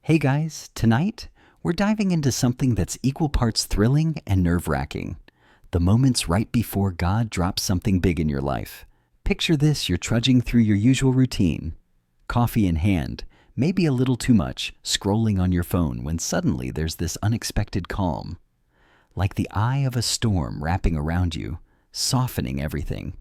Hey guys, tonight we're diving into something that's equal parts thrilling and nerve-wracking. The moments right before God drops something big in your life. Picture this: you're trudging through your usual routine, coffee in hand, maybe a little too much, scrolling on your phone when suddenly there's this unexpected calm. Like the eye of a storm wrapping around you, softening everything,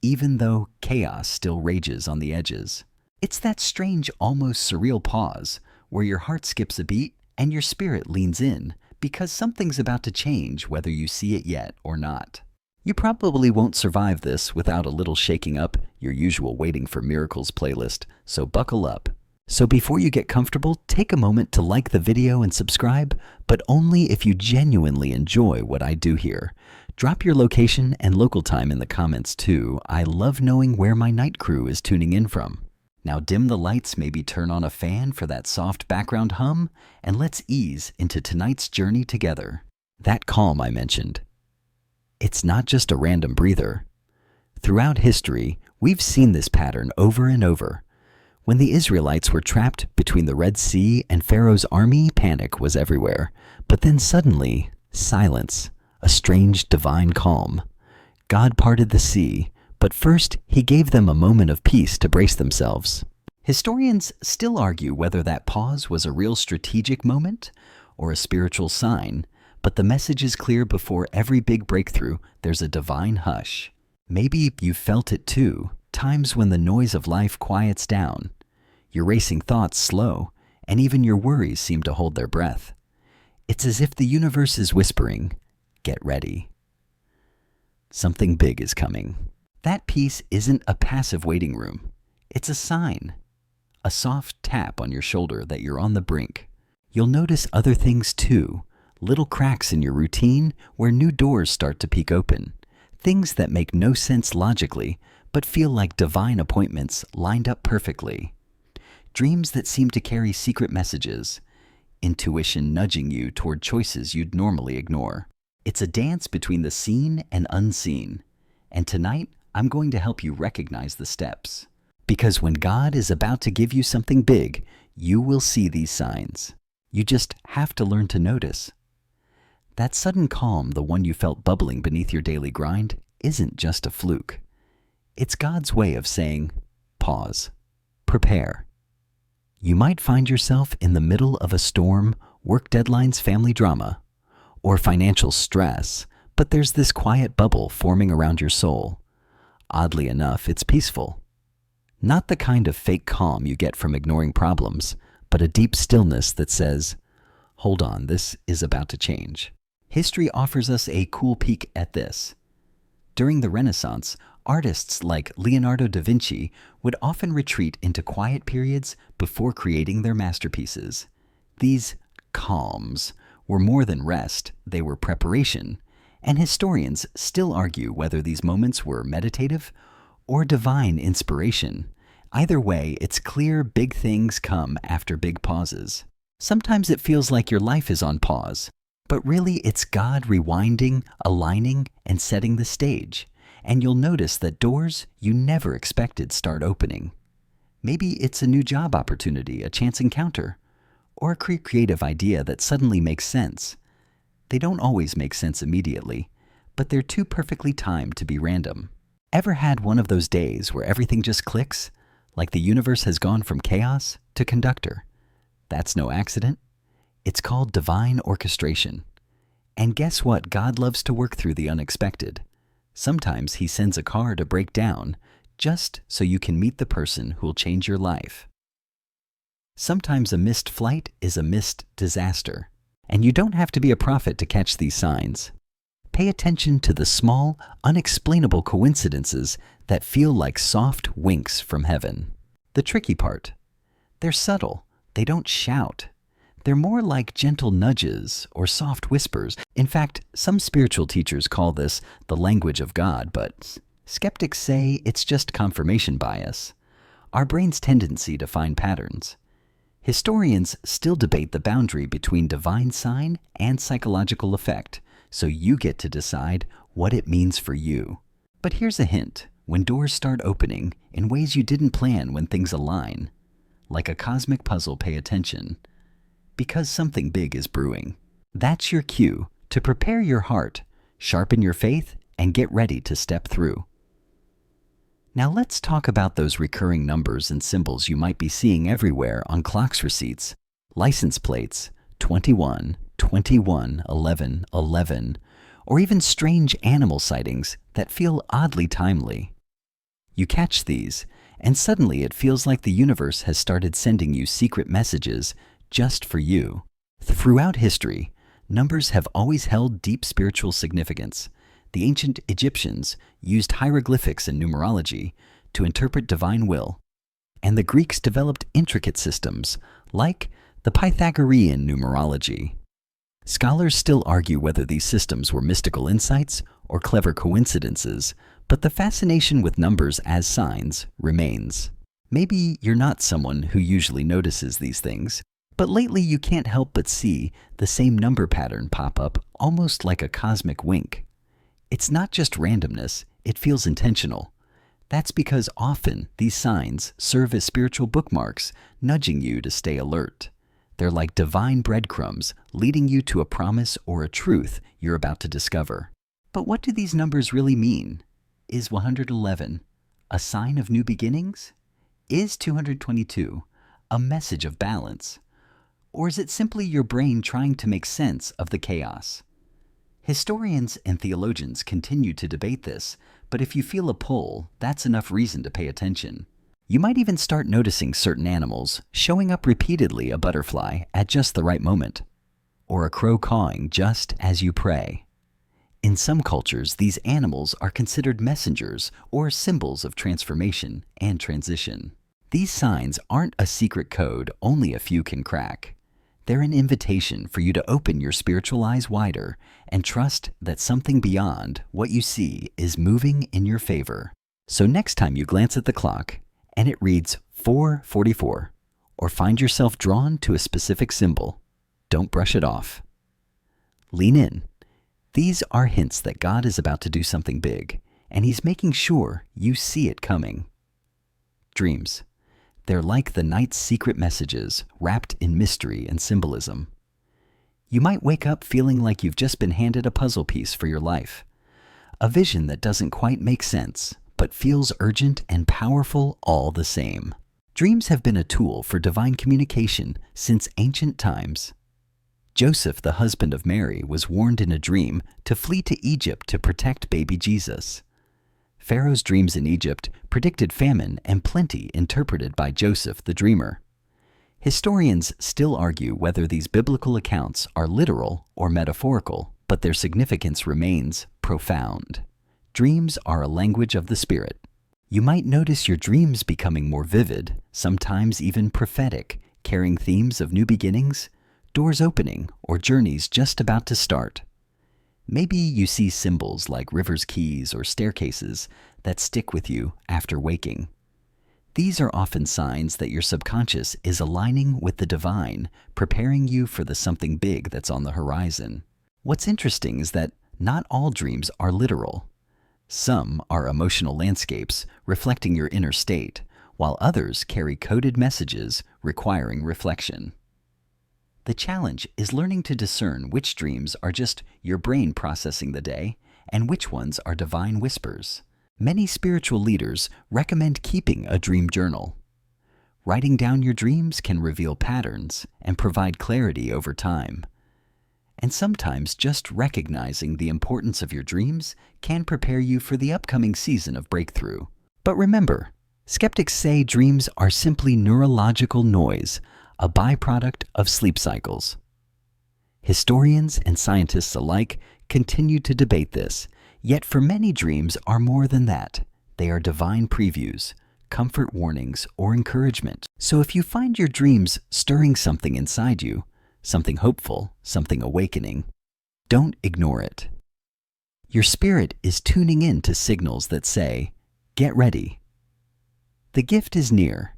even though chaos still rages on the edges. It's that strange, almost surreal pause where your heart skips a beat and your spirit leans in because something's about to change whether you see it yet or not. You probably won't survive this without a little shaking up your usual waiting for miracles playlist, so buckle up. So before you get comfortable, take a moment to like the video and subscribe, but only if you genuinely enjoy what I do here. Drop your location and local time in the comments too. I love knowing where my night crew is tuning in from. Now dim the lights, maybe turn on a fan for that soft background hum, and let's ease into tonight's journey together. That calm I mentioned, it's not just a random breather. Throughout history, we've seen this pattern over and over. When the Israelites were trapped between the Red Sea and Pharaoh's army, panic was everywhere. But then suddenly, silence, a strange divine calm. God parted the sea, but first he gave them a moment of peace to brace themselves. Historians still argue whether that pause was a real strategic moment or a spiritual sign, but the message is clear: before every big breakthrough, there's a divine hush. Maybe you've felt it too, times when the noise of life quiets down. Your racing thoughts slow, and even your worries seem to hold their breath. It's as if the universe is whispering, "Get ready. Something big is coming." That peace isn't a passive waiting room. It's a sign, a soft tap on your shoulder that you're on the brink. You'll notice other things too, little cracks in your routine where new doors start to peek open. Things that make no sense logically, but feel like divine appointments lined up perfectly. Dreams that seem to carry secret messages, intuition nudging you toward choices you'd normally ignore. It's a dance between the seen and unseen. And tonight, I'm going to help you recognize the steps. Because when God is about to give you something big, you will see these signs. You just have to learn to notice. That sudden calm, the one you felt bubbling beneath your daily grind, isn't just a fluke. It's God's way of saying, pause, prepare. You might find yourself in the middle of a storm, work deadlines, family drama, or financial stress, but there's this quiet bubble forming around your soul. Oddly enough, it's peaceful. Not the kind of fake calm you get from ignoring problems, but a deep stillness that says, hold on, this is about to change. History offers us a cool peek at this. During the Renaissance, artists like Leonardo da Vinci would often retreat into quiet periods before creating their masterpieces. These calms were more than rest, they were preparation. And historians still argue whether these moments were meditative or divine inspiration. Either way, it's clear big things come after big pauses. Sometimes it feels like your life is on pause, but really it's God rewinding, aligning, and setting the stage. And you'll notice that doors you never expected start opening. Maybe it's a new job opportunity, a chance encounter, or a creative idea that suddenly makes sense. They don't always make sense immediately, but they're too perfectly timed to be random. Ever had one of those days where everything just clicks, like the universe has gone from chaos to conductor? That's no accident. It's called divine orchestration. And guess what? God loves to work through the unexpected. Sometimes he sends a car to break down just so you can meet the person who'll change your life. Sometimes a missed flight is a missed disaster. And you don't have to be a prophet to catch these signs. Pay attention to the small, unexplainable coincidences that feel like soft winks from heaven. The tricky part: they're subtle. They don't shout. They're more like gentle nudges or soft whispers. In fact, some spiritual teachers call this the language of God, but skeptics say it's just confirmation bias, our brain's tendency to find patterns. Historians still debate the boundary between divine sign and psychological effect, so you get to decide what it means for you. But here's a hint: when doors start opening in ways you didn't plan, when things align, like a cosmic puzzle, pay attention. because something big is brewing. That's your cue to prepare your heart, sharpen your faith, and get ready to step through. Now let's talk about those recurring numbers and symbols you might be seeing everywhere on clocks receipts, license plates, 21, 21, 11, 11, or even strange animal sightings that feel oddly timely. You catch these, and suddenly it feels like the universe has started sending you secret messages just for you. Throughout history, numbers have always held deep spiritual significance. The ancient Egyptians used hieroglyphics and numerology to interpret divine will, and the Greeks developed intricate systems like the Pythagorean numerology. Scholars still argue whether these systems were mystical insights or clever coincidences, but the fascination with numbers as signs remains. Maybe you're not someone who usually notices these things, but lately you can't help but see the same number pattern pop up almost like a cosmic wink. It's not just randomness, it feels intentional. That's because often these signs serve as spiritual bookmarks, nudging you to stay alert. They're like divine breadcrumbs leading you to a promise or a truth you're about to discover. But what do these numbers really mean? Is 111 a sign of new beginnings? Is 222 a message of balance? Or is it simply your brain trying to make sense of the chaos? Historians and theologians continue to debate this, but if you feel a pull, that's enough reason to pay attention. You might even start noticing certain animals showing up repeatedly, a butterfly at just the right moment, or a crow cawing just as you pray. In some cultures, these animals are considered messengers or symbols of transformation and transition. These signs aren't a secret code only a few can crack. They're an invitation for you to open your spiritual eyes wider and trust that something beyond what you see is moving in your favor. So next time you glance at the clock and it reads 4:44, or find yourself drawn to a specific symbol, don't brush it off. Lean in. These are hints that God is about to do something big, and He's making sure you see it coming. Dreams. They're like the night's secret messages wrapped in mystery and symbolism. You might wake up feeling like you've just been handed a puzzle piece for your life. A vision that doesn't quite make sense, but feels urgent and powerful all the same. Dreams have been a tool for divine communication since ancient times. Joseph, the husband of Mary, was warned in a dream to flee to Egypt to protect baby Jesus. Pharaoh's dreams in Egypt predicted famine and plenty interpreted by Joseph the dreamer. Historians still argue whether these biblical accounts are literal or metaphorical, but their significance remains profound. Dreams are a language of the spirit. You might notice your dreams becoming more vivid, sometimes even prophetic, carrying themes of new beginnings, doors opening, or journeys just about to start. Maybe you see symbols like rivers' keys or staircases that stick with you after waking. These are often signs that your subconscious is aligning with the divine, preparing you for the something big that's on the horizon. What's interesting is that not all dreams are literal. Some are emotional landscapes reflecting your inner state, while others carry coded messages requiring reflection. The challenge is learning to discern which dreams are just your brain processing the day and which ones are divine whispers. Many spiritual leaders recommend keeping a dream journal. Writing down your dreams can reveal patterns and provide clarity over time. And sometimes just recognizing the importance of your dreams can prepare you for the upcoming season of breakthrough. But remember, skeptics say dreams are simply neurological noise, a byproduct of sleep cycles. Historians and scientists alike continue to debate this, yet for many dreams are more than that. They are divine previews, comfort warnings, or encouragement. So if you find your dreams stirring something inside you, something hopeful, something awakening, don't ignore it. Your spirit is tuning in to signals that say, "Get ready." The gift is near.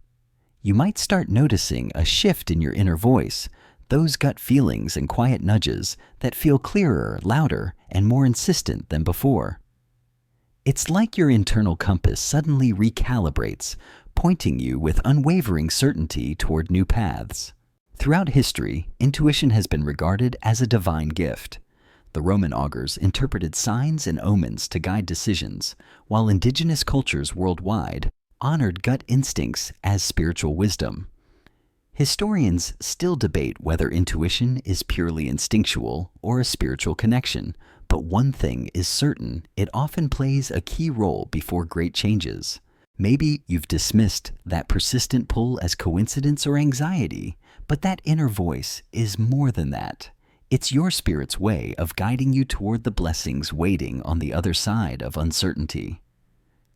You might start noticing a shift in your inner voice, those gut feelings and quiet nudges that feel clearer, louder, and more insistent than before. It's like your internal compass suddenly recalibrates, pointing you with unwavering certainty toward new paths. Throughout history, intuition has been regarded as a divine gift. The Roman augurs interpreted signs and omens to guide decisions, while indigenous cultures worldwide honored gut instincts as spiritual wisdom. Historians still debate whether intuition is purely instinctual or a spiritual connection, but one thing is certain: it often plays a key role before great changes. Maybe you've dismissed that persistent pull as coincidence or anxiety, but that inner voice is more than that. It's your spirit's way of guiding you toward the blessings waiting on the other side of uncertainty.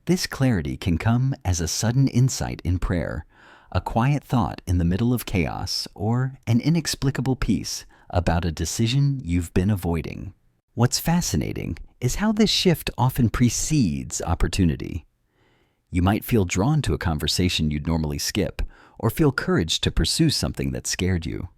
This clarity can come as a sudden insight in prayer, a quiet thought in the middle of chaos, or an inexplicable peace about a decision you've been avoiding. What's fascinating is how this shift often precedes opportunity. You might feel drawn to a conversation you'd normally skip, or feel courage to pursue something that scared you.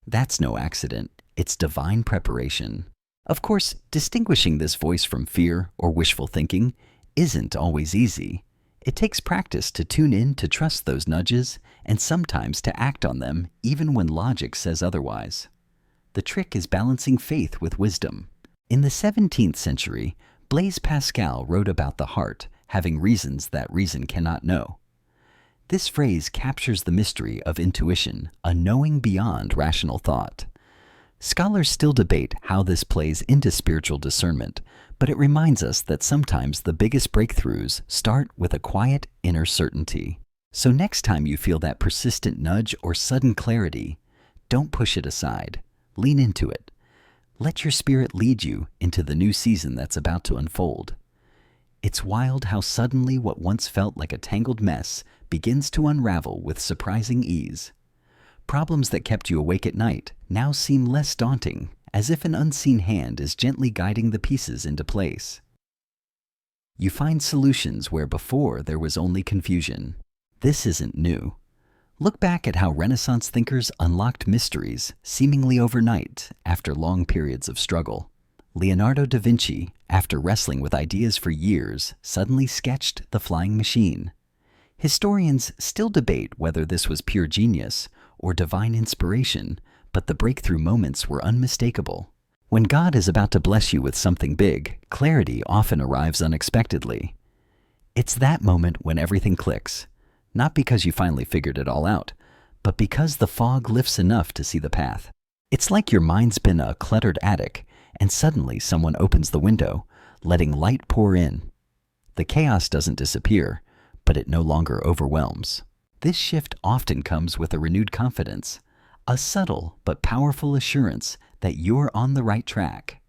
That's no accident. It's divine preparation. Of course, distinguishing this voice from fear or wishful thinking isn't always easy. It takes practice to tune in to trust those nudges and sometimes to act on them even when logic says otherwise. The trick is balancing faith with wisdom. In the 17th century, Blaise Pascal wrote about the heart having reasons that reason cannot know. This phrase captures the mystery of intuition, a knowing beyond rational thought. Scholars still debate how this plays into spiritual discernment, but it reminds us that sometimes the biggest breakthroughs start with a quiet inner certainty. So next time you feel that persistent nudge or sudden clarity, don't push it aside. Lean into it. Let your spirit lead you into the new season that's about to unfold. It's wild how suddenly what once felt like a tangled mess begins to unravel with surprising ease. Problems that kept you awake at night now seem less daunting, as if an unseen hand is gently guiding the pieces into place. You find solutions where before there was only confusion. This isn't new. Look back at how Renaissance thinkers unlocked mysteries seemingly overnight after long periods of struggle. Leonardo da Vinci, after wrestling with ideas for years, suddenly sketched the flying machine. Historians still debate whether this was pure genius or divine inspiration, but the breakthrough moments were unmistakable. When God is about to bless you with something big, clarity often arrives unexpectedly. It's that moment when everything clicks, not because you finally figured it all out, but because the fog lifts enough to see the path. It's like your mind's been a cluttered attic, and suddenly someone opens the window, letting light pour in. The chaos doesn't disappear, but it no longer overwhelms. This shift often comes with a renewed confidence, a subtle but powerful assurance that you're on the right track.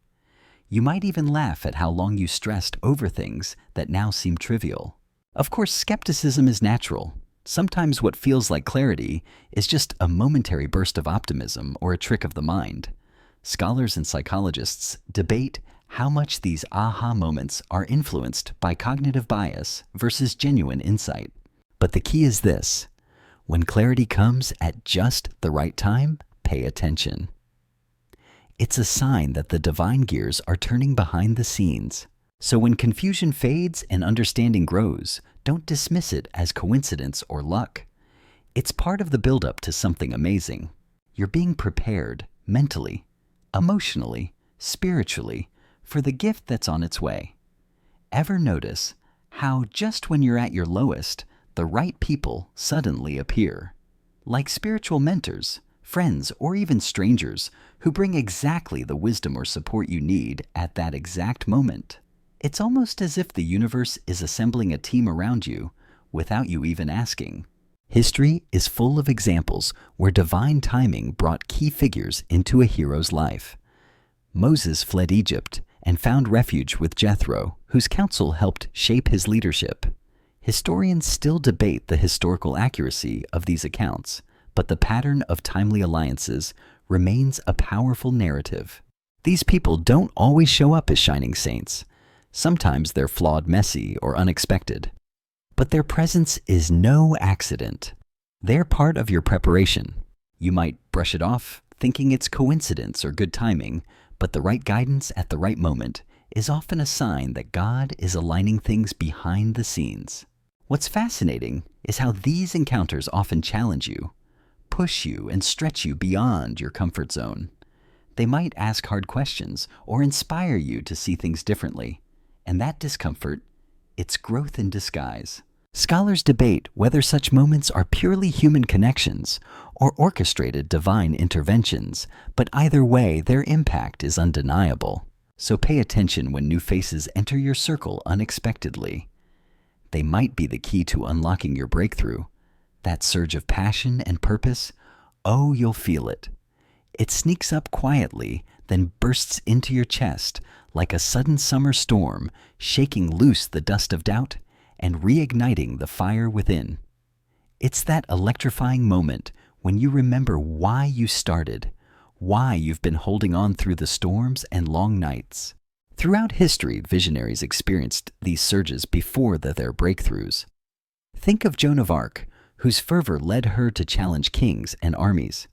You might even laugh at how long you stressed over things that now seem trivial. Of course, skepticism is natural. Sometimes what feels like clarity is just a momentary burst of optimism or a trick of the mind. Scholars and psychologists debate how much these aha moments are influenced by cognitive bias versus genuine insight. But the key is this: when clarity comes at just the right time, pay attention. It's a sign that the divine gears are turning behind the scenes. So when confusion fades and understanding grows, don't dismiss it as coincidence or luck. It's part of the buildup to something amazing. You're being prepared mentally, emotionally, spiritually, for the gift that's on its way. Ever notice how just when you're at your lowest, the right people suddenly appear? Like spiritual mentors, friends, or even strangers who bring exactly the wisdom or support you need at that exact moment. It's almost as if the universe is assembling a team around you without you even asking. History is full of examples where divine timing brought key figures into a hero's life. Moses fled Egypt and found refuge with Jethro, whose counsel helped shape his leadership. Historians still debate the historical accuracy of these accounts, but the pattern of timely alliances remains a powerful narrative. These people don't always show up as shining saints. Sometimes they're flawed, messy, or unexpected. But their presence is no accident. They're part of your preparation. You might brush it off, thinking it's coincidence or good timing, but the right guidance at the right moment is often a sign that God is aligning things behind the scenes. What's fascinating is how these encounters often challenge you, push you and stretch you beyond your comfort zone. They might ask hard questions or inspire you to see things differently. And that discomfort, it's growth in disguise. Scholars debate whether such moments are purely human connections or orchestrated divine interventions, but either way, their impact is undeniable. So pay attention when new faces enter your circle unexpectedly. They might be the key to unlocking your breakthrough. That surge of passion and purpose, oh, you'll feel it. It sneaks up quietly, then bursts into your chest like a sudden summer storm, shaking loose the dust of doubt and reigniting the fire within. It's that electrifying moment when you remember why you started, why you've been holding on through the storms and long nights. Throughout history, visionaries experienced these surges before their breakthroughs. Think of Joan of Arc, whose fervor led her to challenge kings and armies.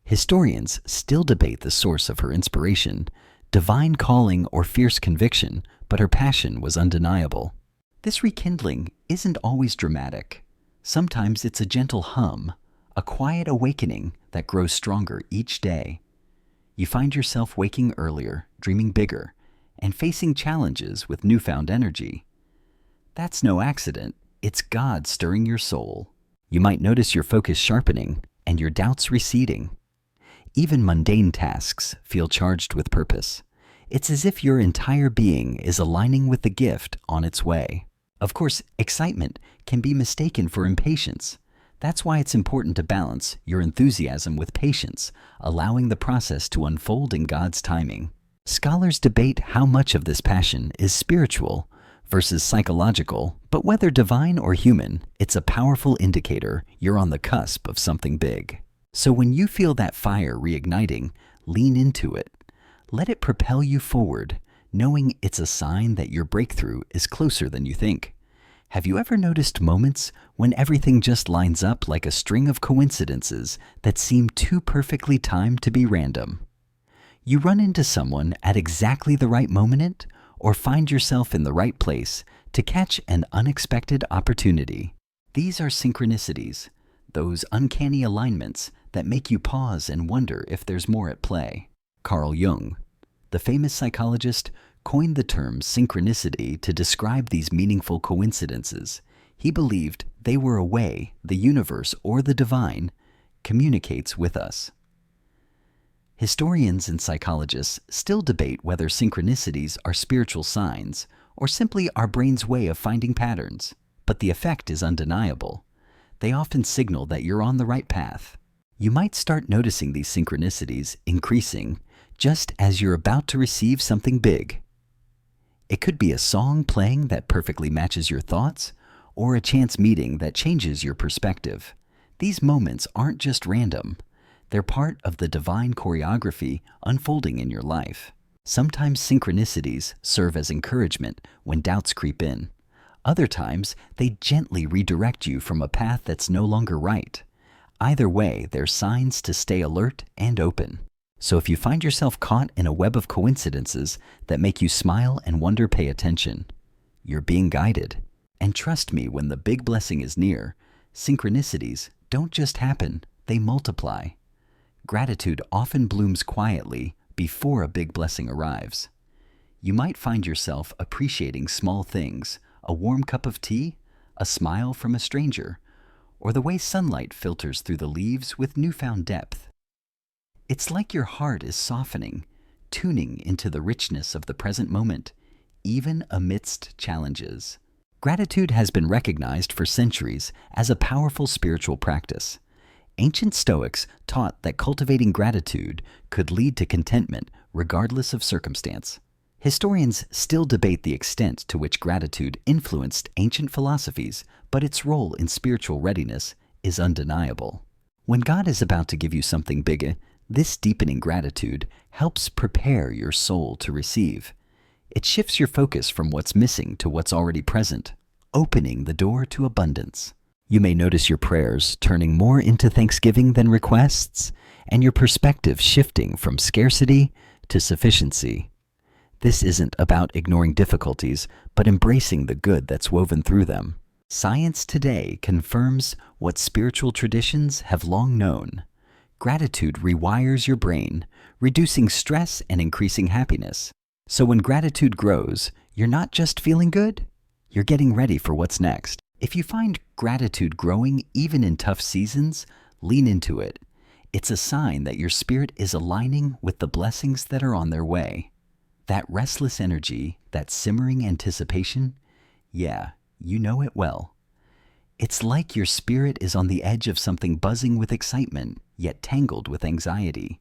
Historians still debate the source of her inspiration, divine calling or fierce conviction, but her passion was undeniable. This rekindling isn't always dramatic. Sometimes it's a gentle hum, a quiet awakening that grows stronger each day. You find yourself waking earlier, dreaming bigger, and facing challenges with newfound energy. That's no accident. It's God stirring your soul. You might notice your focus sharpening and your doubts receding. Even mundane tasks feel charged with purpose. It's as if your entire being is aligning with the gift on its way. Of course, excitement can be mistaken for impatience. That's why it's important to balance your enthusiasm with patience, allowing the process to unfold in God's timing. Scholars debate how much of this passion is spiritual versus psychological, but whether divine or human, it's a powerful indicator you're on the cusp of something big. So when you feel that fire reigniting, lean into it. Let it propel you forward, knowing it's a sign that your breakthrough is closer than you think. Have you ever noticed moments when everything just lines up like a string of coincidences that seem too perfectly timed to be random? You run into someone at exactly the right moment, or find yourself in the right place to catch an unexpected opportunity. These are synchronicities, those uncanny alignments that make you pause and wonder if there's more at play. Carl Jung, the famous psychologist, coined the term synchronicity to describe these meaningful coincidences. He believed they were a way the universe or the divine communicates with us. Historians and psychologists still debate whether synchronicities are spiritual signs or simply our brain's way of finding patterns, but the effect is undeniable. They often signal that you're on the right path. You might start noticing these synchronicities increasing just as you're about to receive something big. It could be a song playing that perfectly matches your thoughts, or a chance meeting that changes your perspective. These moments aren't just random. They're part of the divine choreography unfolding in your life. Sometimes synchronicities serve as encouragement when doubts creep in. Other times, they gently redirect you from a path that's no longer right. Either way, they're signs to stay alert and open. So if you find yourself caught in a web of coincidences that make you smile and wonder, pay attention. You're being guided. And trust me, when the big blessing is near, synchronicities don't just happen, they multiply. Gratitude often blooms quietly before a big blessing arrives. You might find yourself appreciating small things, a warm cup of tea, a smile from a stranger, or the way sunlight filters through the leaves with newfound depth. It's like your heart is softening, tuning into the richness of the present moment, even amidst challenges. Gratitude has been recognized for centuries as a powerful spiritual practice. Ancient Stoics taught that cultivating gratitude could lead to contentment regardless of circumstance. Historians still debate the extent to which gratitude influenced ancient philosophies, but its role in spiritual readiness is undeniable. When God is about to give you something big, this deepening gratitude helps prepare your soul to receive. It shifts your focus from what's missing to what's already present, opening the door to abundance. You may notice your prayers turning more into thanksgiving than requests, and your perspective shifting from scarcity to sufficiency. This isn't about ignoring difficulties, but embracing the good that's woven through them. Science today confirms what spiritual traditions have long known. Gratitude rewires your brain, reducing stress and increasing happiness. So when gratitude grows, you're not just feeling good, you're getting ready for what's next. If you find gratitude growing even in tough seasons, lean into it. It's a sign that your spirit is aligning with the blessings that are on their way. That restless energy, that simmering anticipation, yeah, you know it well. It's like your spirit is on the edge of something buzzing with excitement, yet tangled with anxiety.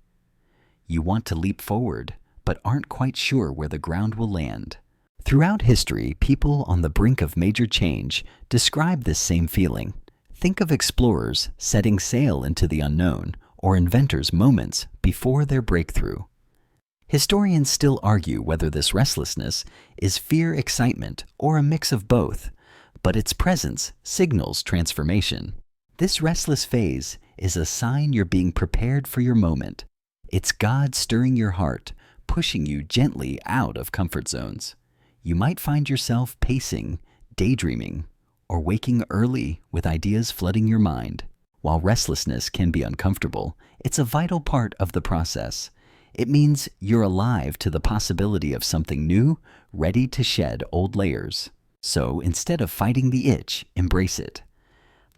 You want to leap forward, but aren't quite sure where the ground will land. Throughout history, people on the brink of major change describe this same feeling. Think of explorers setting sail into the unknown, or inventors moments before their breakthrough. Historians still argue whether this restlessness is fear, excitement, or a mix of both, but its presence signals transformation. This restless phase is a sign you're being prepared for your moment. It's God stirring your heart, pushing you gently out of comfort zones. You might find yourself pacing, daydreaming, or waking early with ideas flooding your mind. While restlessness can be uncomfortable, it's a vital part of the process. It means you're alive to the possibility of something new, ready to shed old layers. So instead of fighting the itch, embrace it.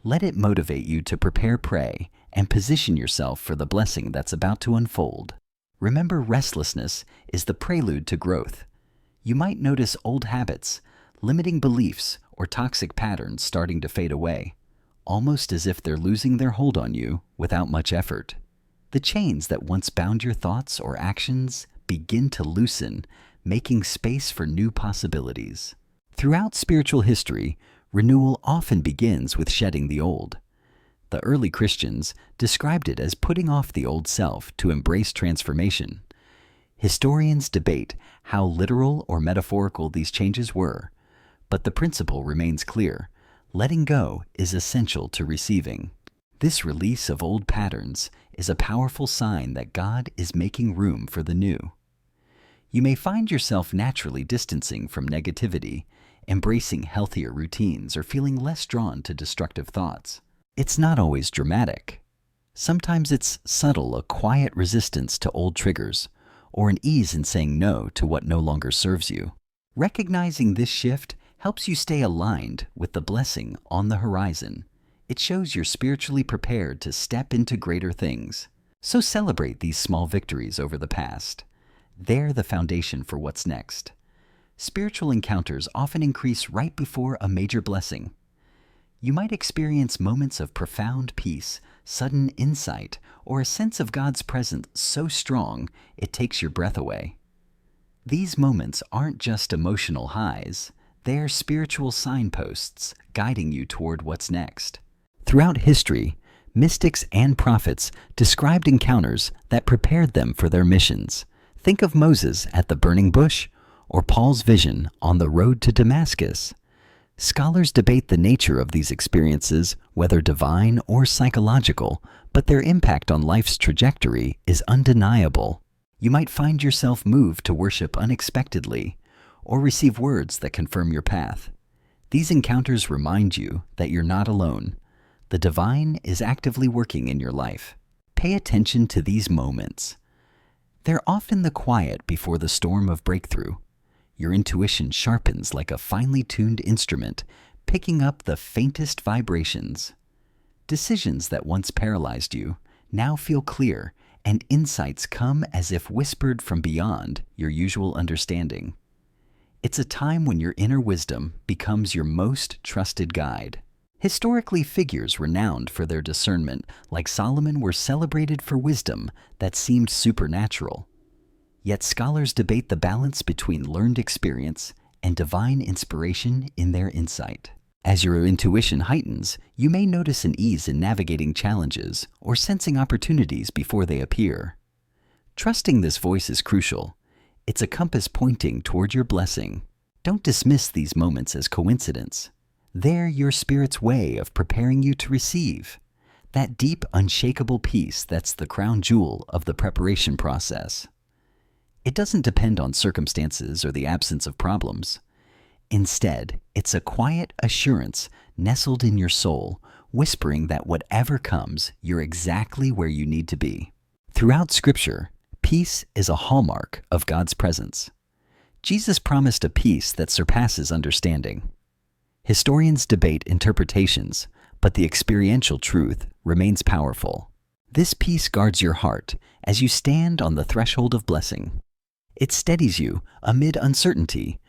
Let it motivate you to prepare prey and position yourself for the blessing that's about to unfold. Remember, restlessness is the prelude to growth. You might notice old habits, limiting beliefs, or toxic patterns starting to fade away, almost as if they're losing their hold on you without much effort. The chains that once bound your thoughts or actions begin to loosen, making space for new possibilities. Throughout spiritual history, renewal often begins with shedding the old. The early Christians described it as putting off the old self to embrace transformation. Historians debate how literal or metaphorical these changes were, but the principle remains clear. Letting go is essential to receiving. This release of old patterns is a powerful sign that God is making room for the new. You may find yourself naturally distancing from negativity, embracing healthier routines, or feeling less drawn to destructive thoughts. It's not always dramatic. Sometimes it's subtle, a quiet resistance to old triggers, or an ease in saying no to what no longer serves you. Recognizing this shift helps you stay aligned with the blessing on the horizon. It shows you're spiritually prepared to step into greater things. So celebrate these small victories over the past. They're the foundation for what's next. Spiritual encounters often increase right before a major blessing. You might experience moments of profound peace, sudden insight, or a sense of God's presence so strong it takes your breath away. These moments aren't just emotional highs, they're spiritual signposts guiding you toward what's next. Throughout history, mystics and prophets described encounters that prepared them for their missions. Think of Moses at the burning bush, or Paul's vision on the road to Damascus. Scholars debate the nature of these experiences, whether divine or psychological, but their impact on life's trajectory is undeniable. You might find yourself moved to worship unexpectedly, or receive words that confirm your path. These encounters remind you that you're not alone. The divine is actively working in your life. Pay attention to these moments. They're often the quiet before the storm of breakthrough. Your intuition sharpens like a finely tuned instrument, picking up the faintest vibrations. Decisions that once paralyzed you now feel clear, and insights come as if whispered from beyond your usual understanding. It's a time when your inner wisdom becomes your most trusted guide. Historically, figures renowned for their discernment, like Solomon, were celebrated for wisdom that seemed supernatural. Yet scholars debate the balance between learned experience and divine inspiration in their insight. As your intuition heightens, you may notice an ease in navigating challenges or sensing opportunities before they appear. Trusting this voice is crucial. It's a compass pointing toward your blessing. Don't dismiss these moments as coincidence. They're your spirit's way of preparing you to receive. That deep, unshakable peace that's the crown jewel of the preparation process. It doesn't depend on circumstances or the absence of problems. Instead, it's a quiet assurance nestled in your soul, whispering that whatever comes, you're exactly where you need to be. Throughout Scripture, peace is a hallmark of God's presence. Jesus promised a peace that surpasses understanding. Historians debate interpretations, but the experiential truth remains powerful. This peace guards your heart as you stand on the threshold of blessing. It steadies you amid uncertainty,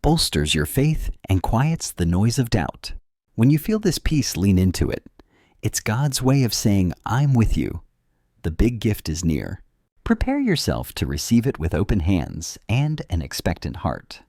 bolsters your faith, and quiets the noise of doubt. When you feel this peace, lean into it. It's God's way of saying, "I'm with you." The big gift is near. Prepare yourself to receive it with open hands and an expectant heart.